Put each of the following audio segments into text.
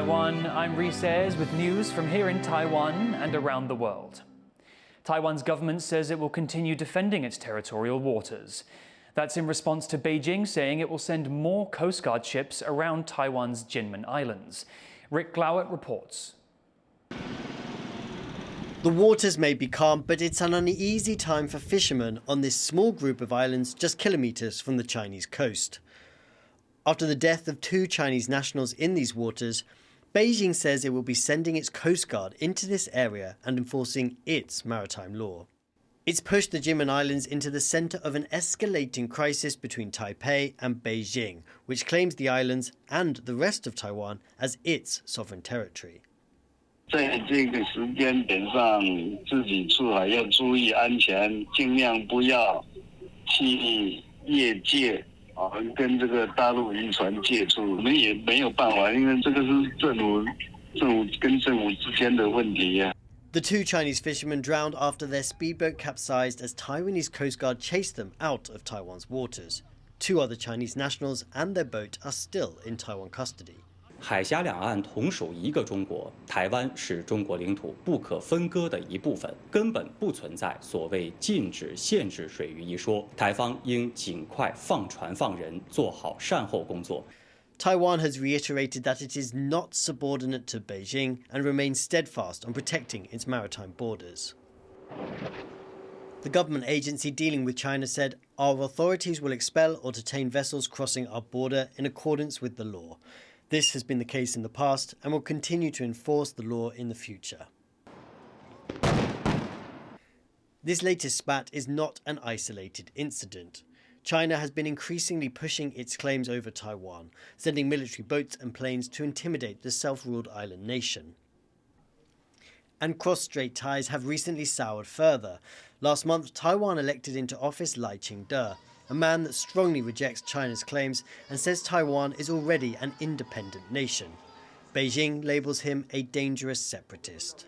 Taiwan, I'm Reece Ayers with news from here in Taiwan and around the world. Taiwan's government says it will continue defending its territorial waters. That's in response to Beijing saying it will send more Coast Guard ships around Taiwan's Jinmen Islands. Gov't reports. The waters may be calm, but it's an uneasy time for fishermen on this small group of islands just kilometres from the Chinese coast. After the death of 2 Chinese nationals in these waters, Beijing says it will be sending its Coast Guard into this area and enforcing its maritime law. It's pushed the Jinmen Islands into the centre of an escalating crisis between Taipei and Beijing, which claims the islands and the rest of Taiwan as its sovereign territory. 在这个时间点上，自己出海要注意安全，尽量不要去越界跟这个大陆渔船接触。我们也没有办法，因为这个是政府跟政府之间的问题呀。 The 2 Chinese fishermen drowned after their speedboat capsized as Taiwanese Coast Guard chased them out of Taiwan's waters. 2 other Chinese nationals and their boat are still in Taiwan custody. 海峡两岸同属一个中国，台湾是中国领土不可分割的一部分，根本不存在所谓禁止、限制水域一说。台方应尽快放船放人，做好善后工作。 Taiwan has reiterated that it is not subordinate to Beijing and remains steadfast on protecting its maritime borders. The government agency dealing with China said, "Our authorities will expel or detain vessels crossing our border in accordance with the law. This has been the case in the past and will continue to enforce the law in the future." This latest spat is not an isolated incident. China has been increasingly pushing its claims over Taiwan, sending military boats and planes to intimidate the self-ruled island nation. And cross-strait ties have recently soured further. Last month, Taiwan elected into office Lai Ching-te, a man that strongly rejects China's claims and says Taiwan is already an independent nation. Beijing labels him a dangerous separatist.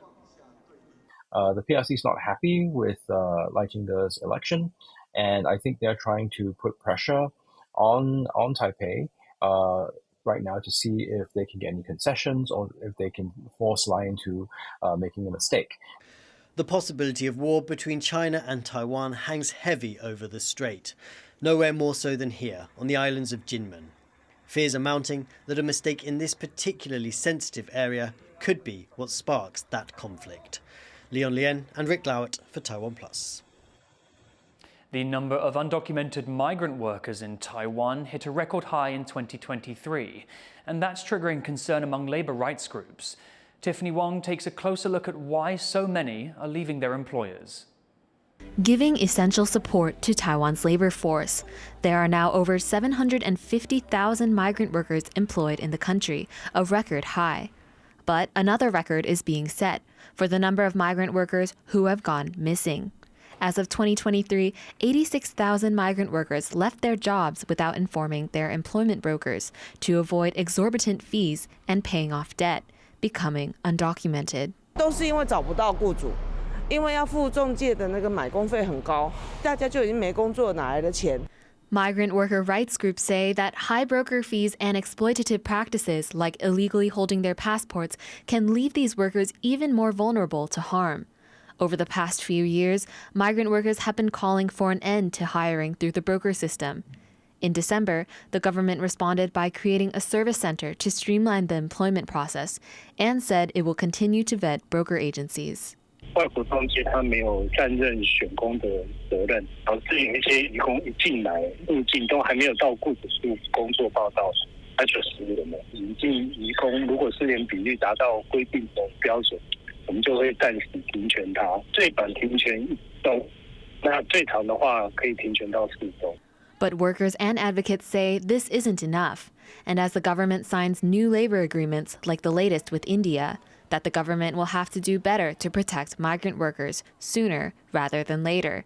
The PRC is not happy with Lai Ching-te's election. And I think they're trying to put pressure on Taipei right now to see if they can get any concessions or if they can force Lai into making a mistake. The possibility of war between China and Taiwan hangs heavy over the strait, nowhere more so than here on the islands of Jinmen. Fears are mounting that a mistake in this particularly sensitive area could be what sparks that conflict. Leon Lien and Gov't for TaiwanPlus. The number of undocumented migrant workers in Taiwan hit a record high in 2023, and that's triggering concern among labour rights groups. Tiffany Wong takes a closer look at why so many are leaving their employers. Giving essential support to Taiwan's labor force, there are now over 750,000 migrant workers employed in the country, a record high. But another record is being set for the number of migrant workers who have gone missing. As of 2023, 86,000 migrant workers left their jobs without informing their employment brokers to avoid exorbitant fees and paying off debt, becoming undocumented. 都是因为找不到雇主，因为要付中介的那个买工费很高，大家就已经没工作，哪来的钱？ Migrant worker rights groups say that high broker fees and exploitative practices like illegally holding their passports can leave these workers even more vulnerable to harm. Over the past few years, migrant workers have been calling for an end to hiring through the broker system. In December, the government responded by creating a service center to streamline the employment process and said it will continue to vet broker agencies. 外国中介他没有担任选工的责任，导致有一些移工一进来入境都还没有到雇主处工作报道，他就失业了。引进移工如果失联比率达到规定的标准， 我们就会暂时停权它，最短停权1周，那最长的话可以停权到4周。 But workers and advocates say this isn't enough, and as the government signs new labor agreements like the latest with India, that the government will have to do better to protect migrant workers sooner rather than later,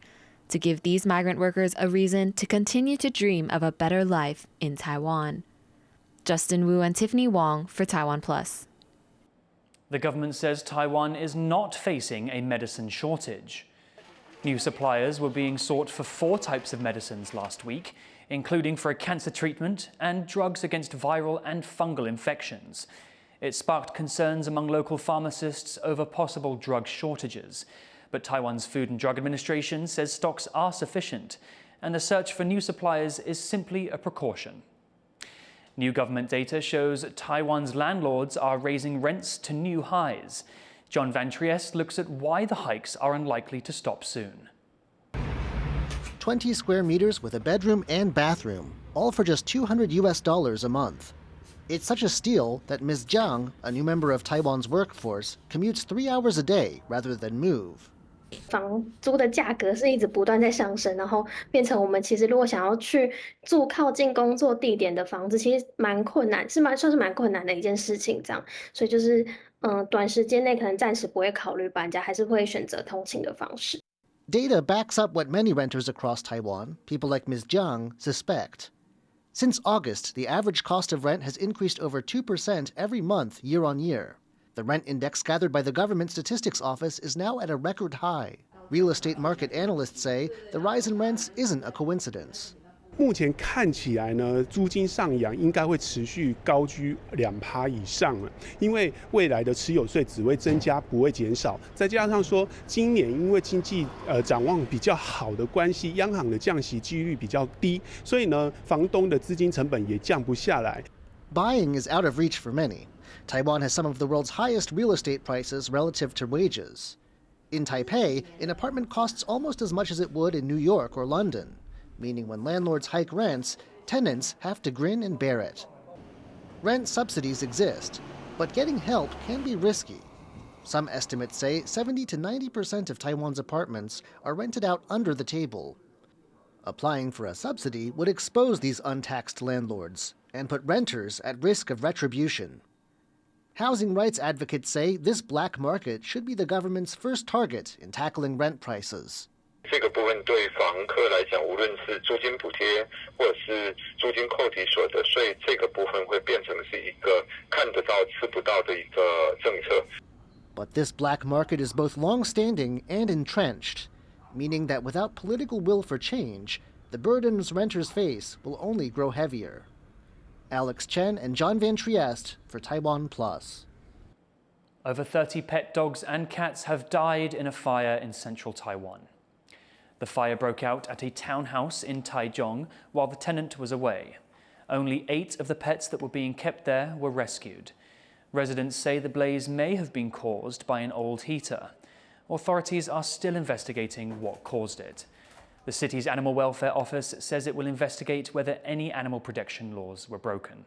to give these migrant workers a reason to continue to dream of a better life in Taiwan. Justin Wu and Tiffany Wong for TaiwanPlus. The government says Taiwan is not facing a medicine shortage. New suppliers were being sought for 4 types of medicines last week, including for a cancer treatment and drugs against viral and fungal infections. It sparked concerns among local pharmacists over possible drug shortages. But Taiwan's Food and Drug Administration says stocks are sufficient, and the search for new suppliers is simply a precaution. New government data shows Taiwan's landlords are raising rents to new highs. John Van Trieste looks at why the hikes are unlikely to stop soon. 20 square meters with a bedroom and bathroom, all for just $200 a month. It's such a steal that Ms. Jiang, a new member of Taiwan's workforce, commutes 3 hours a day rather than move. 房租的价格是一直不断在上升，然后变成我们其实如果想要去住靠近工作地点的房子，其实蛮困难，算是蛮困难的一件事情。这样，所以就是短时间内可能暂时不会考虑搬家，还是会选择通勤的方式。Data backs up what many renters across Taiwan, people like Ms. Jiang, suspect. Since August, the average cost of rent has increased over 2% every month year on year. The rent index gathered by the Government Statistics Office is now at a record high. Real estate market analysts say the rise in rents isn't a coincidence. 目前看起来呢，租金上扬应该会持续高居2%以上了，因为未来的持有税只会增加，不会减少。再加上说，今年因为经济展望比较好的关系，央行的降息几率比较低，所以呢，房东的资金成本也降不下来。Buying is out of reach for many. Taiwan has some of the world's highest real estate prices relative to wages. In Taipei, an apartment costs almost as much as it would in New York or London, meaning when landlords hike rents, tenants have to grin and bear it. Rent subsidies exist, but getting help can be risky. Some estimates say 70 to 90% of Taiwan's apartments are rented out under the table. Applying for a subsidy would expose these untaxed landlords and put renters at risk of retribution. Housing rights advocates say this black market should be the government's first target in tackling rent prices. 这个部分对房客来讲，无论是租金补贴或者是租金扣抵所得税，这个部分会变成是一个看得到吃不到的一个政策。But this black market is both long-standing and entrenched, meaning that without political will for change, the burdens renters face will only grow heavier. Alex Chen and John Van Trieste for TaiwanPlus. Over 30 pet dogs and cats have died in a fire in central Taiwan. The fire broke out at a townhouse in Taichung while the tenant was away. Only 8 of the pets that were being kept there were rescued. Residents say the blaze may have been caused by an old heater. Authorities are still investigating what caused it. The city's Animal Welfare Office says it will investigate whether any animal protection laws were broken.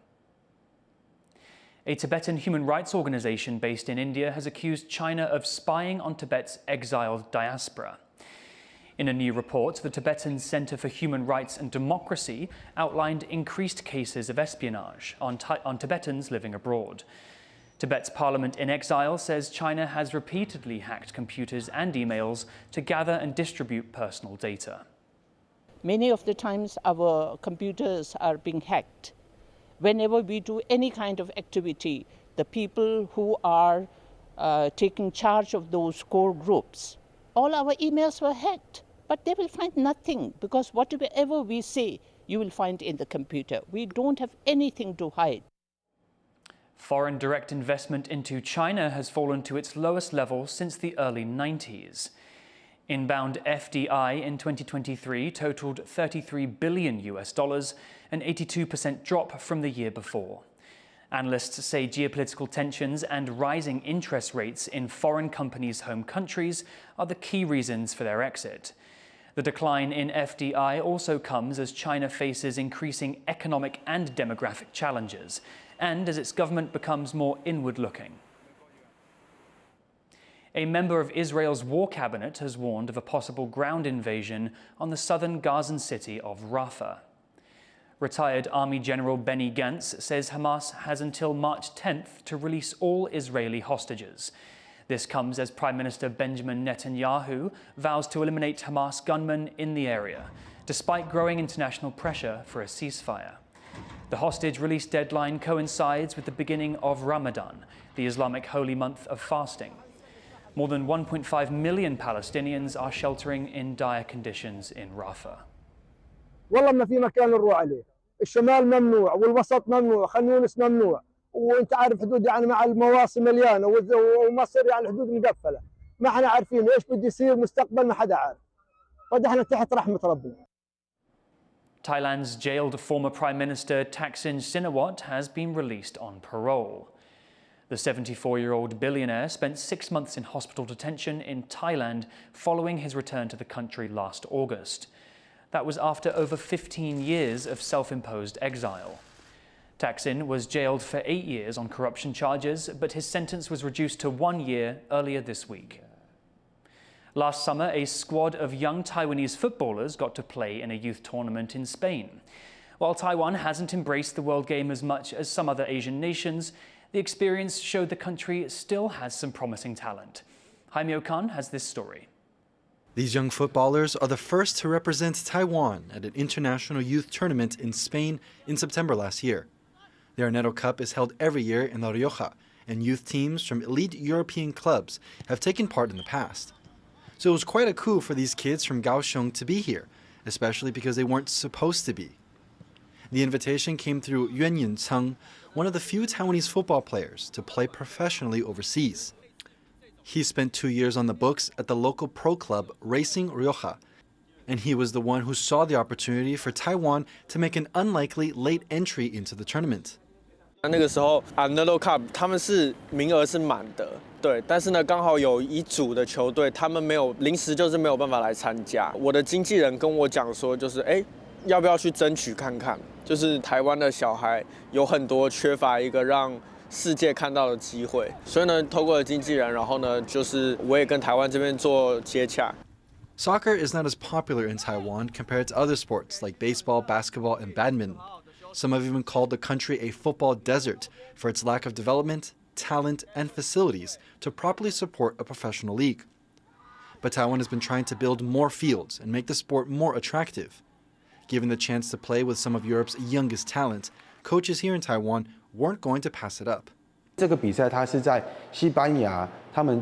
A Tibetan human rights organization based in India has accused China of spying on Tibet's exiled diaspora. In a new report, the Tibetan Center for Human Rights and Democracy outlined increased cases of espionage on Tibetans living abroad. Tibet's parliament in exile says China has repeatedly hacked computers and emails to gather and distribute personal data. Many of the times our computers are being hacked. Whenever we do any kind of activity, the people who are taking charge of those core groups, all our emails were hacked. But they will find nothing, because whatever we say, you will find in the computer. We don't have anything to hide. Foreign direct investment into China has fallen to its lowest level since the early 90s. Inbound FDI in 2023 totaled $33 billion, an 82% drop from the year before. Analysts say geopolitical tensions and rising interest rates in foreign companies' home countries are the key reasons for their exit. The decline in FDI also comes as China faces increasing economic and demographic challenges, and as its government becomes more inward-looking. A member of Israel's war cabinet has warned of a possible ground invasion on the southern Gazan city of Rafah. Retired Army General Benny Gantz says Hamas has until March 10th to release all Israeli hostages. This comes as Prime Minister Benjamin Netanyahu vows to eliminate Hamas gunmen in the area, despite growing international pressure for a ceasefire. The hostage release deadline coincides with the beginning of Ramadan, the Islamic holy month of fasting. More than 1.5 million Palestinians are sheltering in dire conditions in Rafah. والله ما في مكان نروح عليه. الشمال ممنوع والوسط ممنوع، خان يونس ممنوع. وانت عارف حدود يعني مع المواصي مليانه ومصر يعني الحدود مقفله، ما احنا عارفين ايش بده يصير مستقبل، ما حدا عارف. احنا تحت رحمه ربنا. Thailand's jailed former Prime Minister Thaksin Shinawatra has been released on parole. The 74-year-old billionaire spent 6 months in hospital detention in Thailand following his return to the country last August. That was after over 15 years of self-imposed exile. Thaksin was jailed for 8 years on corruption charges, but his sentence was reduced to 1 year earlier this week. Last summer, a squad of young Taiwanese footballers got to play in a youth tournament in Spain. While Taiwan hasn't embraced the world game as much as some other Asian nations, the experience showed the country still has some promising talent. Jaime Okan has this story. These young footballers are the first to represent Taiwan at an international youth tournament in Spain in September last year. The Arnedo Cup is held every year in La Rioja, and youth teams from elite European clubs have taken part in the past. So it was quite a coup for these kids from Kaohsiung to be here, especially because they weren't supposed to be. The invitation came through Yuan Yin-Tseng, one of the few Taiwanese football players to play professionally overseas. He spent 2 years on the books at the local pro club Racing Rioja, and he was the one who saw the opportunity for Taiwan to make an unlikely late entry into the tournament. 那个时候 Undocumented Cup 他们是名额是满的，对，但是呢刚好有一组的球队他们没有临时就是没有办法来参加。我的经纪人跟我讲说，就是要不要去争取看看？就是台湾的小孩有很多缺乏一个让世界看到的机会，所以呢透过经纪人，然后呢就是我也跟台湾这边做接洽。Soccer is not as popular in Taiwan compared to other sports like baseball, basketball, and badminton. Some have even called the country a football desert for its lack of development, talent, and facilities to properly support a professional league. But Taiwan has been trying to build more fields and make the sport more attractive. Given the chance to play with some of Europe's youngest talent, coaches here in Taiwan weren't going to pass it up. 这个比赛它是在西班牙，他们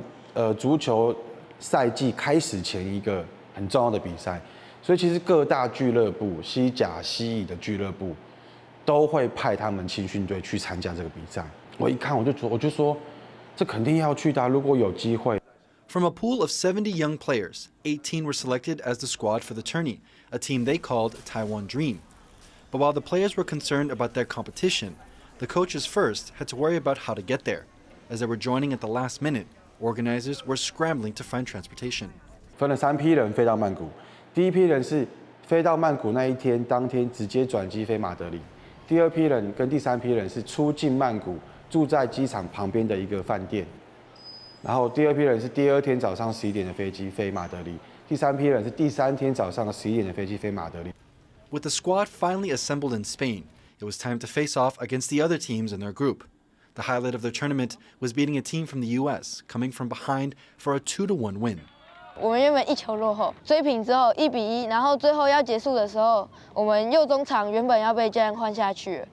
足球赛季开始前一个很重要的比赛，所以其实各大俱乐部、西甲、西乙的俱乐部都会派他们青训队去参加这个比赛。我一看我就说，这肯定要去的，如果有机会。From a pool of 70 young players, 18 were selected as the squad for the Tourney, a team they called Taiwan Dream. But while the players were concerned about their competition, the coaches first had to worry about how to get there. As they were joining at the last minute, organizers were scrambling to find transportation. 分了3批人飞到曼谷，第一批人是飞到曼谷那一天当天直接转机飞马德里，第二批人跟第三批人是出境曼谷，住在机场旁边的一个饭店。然后第二批人是第二天早上11点的飞机飞马德里，第三批人是第三天早上11点的飞机飞马德里。With the squad finally assembled in Spain, it was time to face off against the other teams in their group. The highlight of their tournament was beating a team from the U.S., coming from behind for a 2-1 win. 我们原本1球落后，追平之后1-1，然后最后要结束的时候，我们右中场原本要被教练换下去，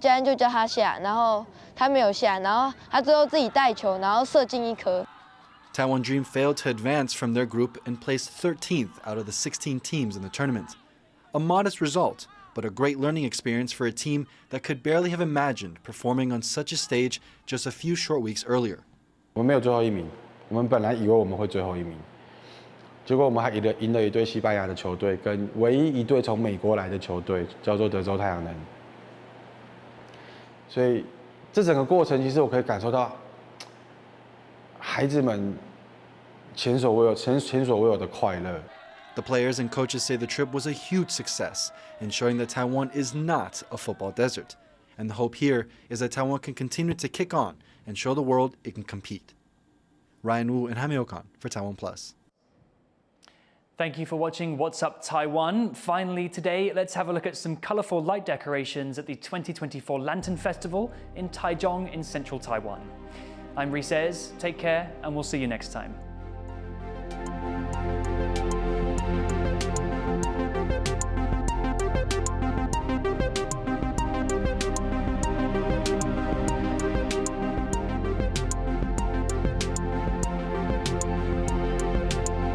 教练就叫他下，然后他没有下，然后他最后自己带球，然后射进1颗。Taiwan Dream failed to advance from their group and placed 13th out of the 16 teams in the tournament. A modest result, but a great learning experience for a team that could barely have imagined performing on such a stage just a few short weeks earlier. 我们没有最后1名，我们本来以为我们会最后1名。结果我们还赢了一队西班牙的球队，跟唯一一队从美国来的球队，叫做德州太阳能。所以这整个过程，其实我可以感受到孩子们前所未有的快乐。The players and coaches say the trip was a huge success in showing that Taiwan is not a football desert. And the hope here is that Taiwan can continue to kick on and show the world it can compete. Ryan Wu and Jaime Okan for TaiwanPlus. Thank you for watching What's Up Taiwan. Finally today, let's have a look at some colourful light decorations at the 2024 Lantern Festival in Taichung in central Taiwan. I'm Reece, take care, and we'll see you next time.